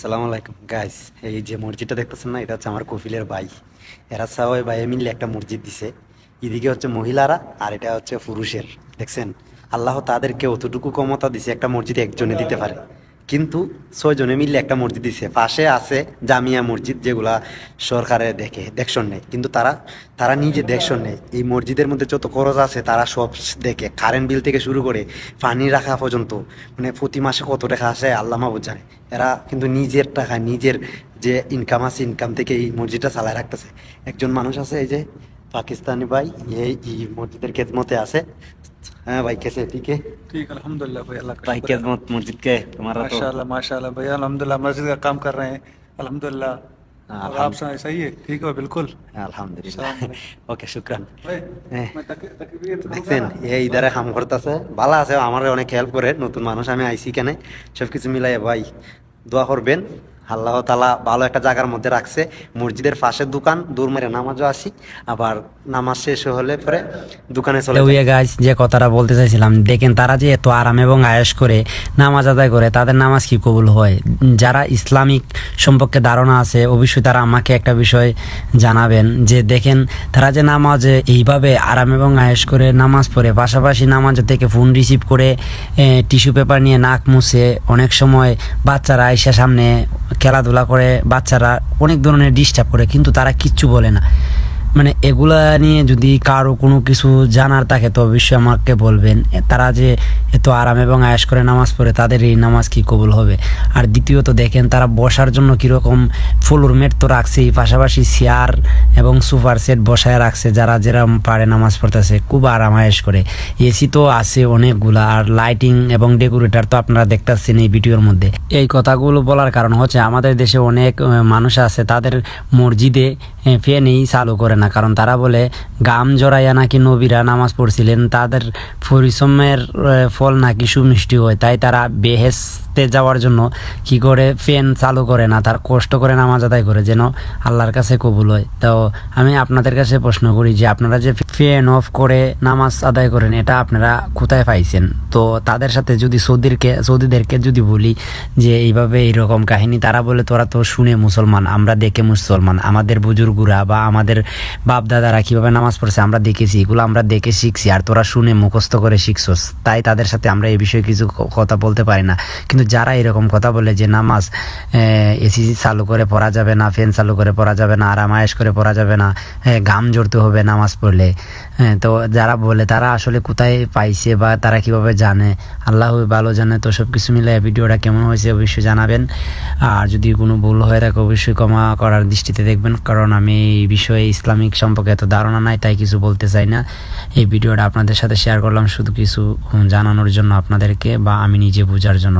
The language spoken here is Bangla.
আসসালামু আলাইকুম গাইস। এই যে মসজিদটা দেখতেছেন না, এটা হচ্ছে আমার কফিলের ভাই। এরা সবাই ভাই মিলে একটা মসজিদ দিছে। এদিকে হচ্ছে মহিলারা আর এটা হচ্ছে পুরুষের। দেখছেন, আল্লাহ তাদেরকে অতটুকু ক্ষমতা দিছে, একটা মসজিদ একজনে দিতে পারে, কিন্তু 6 জনে মিলে একটা মসজিদ দিছে। পাশে আছে জামিয়া মসজিদ, যেগুলা সরকারে দেখশন নেই, কিন্তু তারা তারা নিজে দেখশন নেই। এই মসজিদের মধ্যে যত খরচ আছে তারা সব দেখে, কারেন্ট বিল থেকে শুরু করে পানি রাখা পর্যন্ত। মানে প্রতি মাসে কত টাকা আসে আল্লাহ মাহবুব জানে। এরা কিন্তু নিজের টাকা, নিজের যে ইনকাম আছে, ইনকাম থেকে এই মসজিদটা চালায় রাখতেছে। একজন মানুষ আছে, এই যে পাকিস্তানি ভাই, এই মসজিদের খেদমতে আছে। হ্যাঁ ভাই, কেসে ঠিক है? ठीक अल्हम्दुलिल्लाह भाई, अल्लाह का भाई शुक्र है। खेदमत मस्जिद के तुम्हारा तो माशाल्लाह भाई, अल्हम्दुलिल्लाह मस्जिद का काम कर रहे हैं अल्हम्दुलिल्लाह। और आप सही है? ठीक हो? बिल्कुल। আলহামদুলিল্লাহ। सलाम अलैकुम। ওকে, শুক্রান। भाई হ্যাঁ, मैं तकबीर दूंगा দেখছেন ना। এই ইদারে কাম করতেছে, ভালো আছে, আমার অনেক হেল্প করে। নতুন মানুষ আমি আইসি কেনে, সবকিছু মিলাই ভাই দোয়া করবেন। আল্লাহ তালা ভালো একটা জায়গার মধ্যে রাখছে। মসজিদের পাশে দোকান, দূর মেরে নামাজও আসি, আবার নামাজ শেষ হলে পরে দোকানে চলে যাই। গাইস, যে কথাটা বলতে চাইছিলাম, দেখেন তারা যে এত আরাম এবং আয়েশ করে নামাজ আদায় করে, তাদের নামাজ কি কবুল হয়? যারা ইসলামিক সম্পর্কে ধারণা আছে, অবশ্যই তারা আমাকে একটা বিষয় জানাবেন যে দেখেন তারা যে নামাজে এইভাবে আরাম এবং আয়েশ করে নামাজ পড়ে, পাশাপাশি নামাজ থেকে ফোন রিসিভ করে টিস্যু পেপার নিয়ে নাক মুছে, অনেক সময় বাচ্চারা আইসা সামনে খেলাধুলা করে, বাচ্চারা অনেক ধরনের ডিস্টার্ব করে, কিন্তু তারা কিচ্ছু বলে না। মানে এগুলা নিয়ে যদি কারো কোনো কিছু জানার থাকে তো অবশ্যই আমাকে বলবেন। তারা যে এত আরাম এবং আয়েশ করে নামাজ পড়ে, তাদের এই নামাজ কি কবুল হবে? আর দ্বিতীয়ত দেখেন তারা বসার জন্য কীরকম ফ্লোর ম্যাট তো রাখছেই, পাশাপাশি চেয়ার এবং সুপার সেট বসায় রাখছে। যারা যেরকম পারে নামাজ পড়তেছে, খুব আরাম আয়েশ করে। এসি তো আছে অনেকগুলা, আর লাইটিং এবং ডেকোরেটর তো আপনারা দেখতেছেন এই ভিডিওর মধ্যে। এই কথাগুলো বলার কারণ হচ্ছে আমাদের দেশে অনেক মানুষ আছে, তাদের মসজিদে ফ্যানই চালু করে না, কারণ তারা বলে গাম জড়াইয়া নাকি নবীরা নামাজ পড়ছিলেন, তাদের পরিশ্রমের ফল নাকি সুমিষ্টি হয়। তাই তারা বেহেশতে যাওয়ার জন্য কি করে ফ্যান চালু করে না, তার কষ্ট করে নামাজ আদায় করে, যেন আল্লাহর কাছে কবুল হয়। তো আমি আপনাদের কাছে প্রশ্ন করি যে আপনারা যে ফ্যান অফ করে নামাজ আদায় করেন, এটা আপনারা কোথায় পাইছেন? তো তাদের সাথে যদি সৌদিদেরকে যদি বলি যে এইভাবে এইরকম কাহিনী, তারা বলে তোরা তো শুনে মুসলমান, আমরা দেখে মুসলমান, আমাদের বুজুর্গরা বা আমাদের বাপ দাদারা কিভাবে নামাজ পড়ছে আমরা দেখেছি, এগুলো আমরা দেখে শিখছি, আর তোরা শুনে মুখস্থ করে শিখছস। তাই তাদের সাথে আমরা এই বিষয়ে কিছু কথা বলতে পারি না। কিন্তু যারা এরকম কথা বলে যে নামাজ এসি চালু করে পড়া যাবে না, ফ্যান চালু করে পড়া যাবে না, আরাম আয়েশ করে পড়া যাবে না, ঘাম ঝরতে হবে নামাজ পড়লে, তো যারা বলে তারা আসলে কোথায় পাইছে বা তারা কিভাবে জানে, আল্লাহ ভালো জানে। তো সব কিছু মিলে ভিডিওটা কেমন হয়েছে অবশ্যই জানাবেন। আর যদি কোনো ভুল হয়ে থাকে অবশ্যই ক্ষমা করার দৃষ্টিতে দেখবেন, কারণ আমি এই বিষয়ে ইসলামিক সম্পর্কে এত ধারণা নাই, তাই কিছু বলতে চাই না। এই ভিডিওটা আপনাদের সাথে শেয়ার করলাম শুধু কিছু জানানোর জন্য আপনাদেরকে, বা আমি নিজে বোঝার জন্য।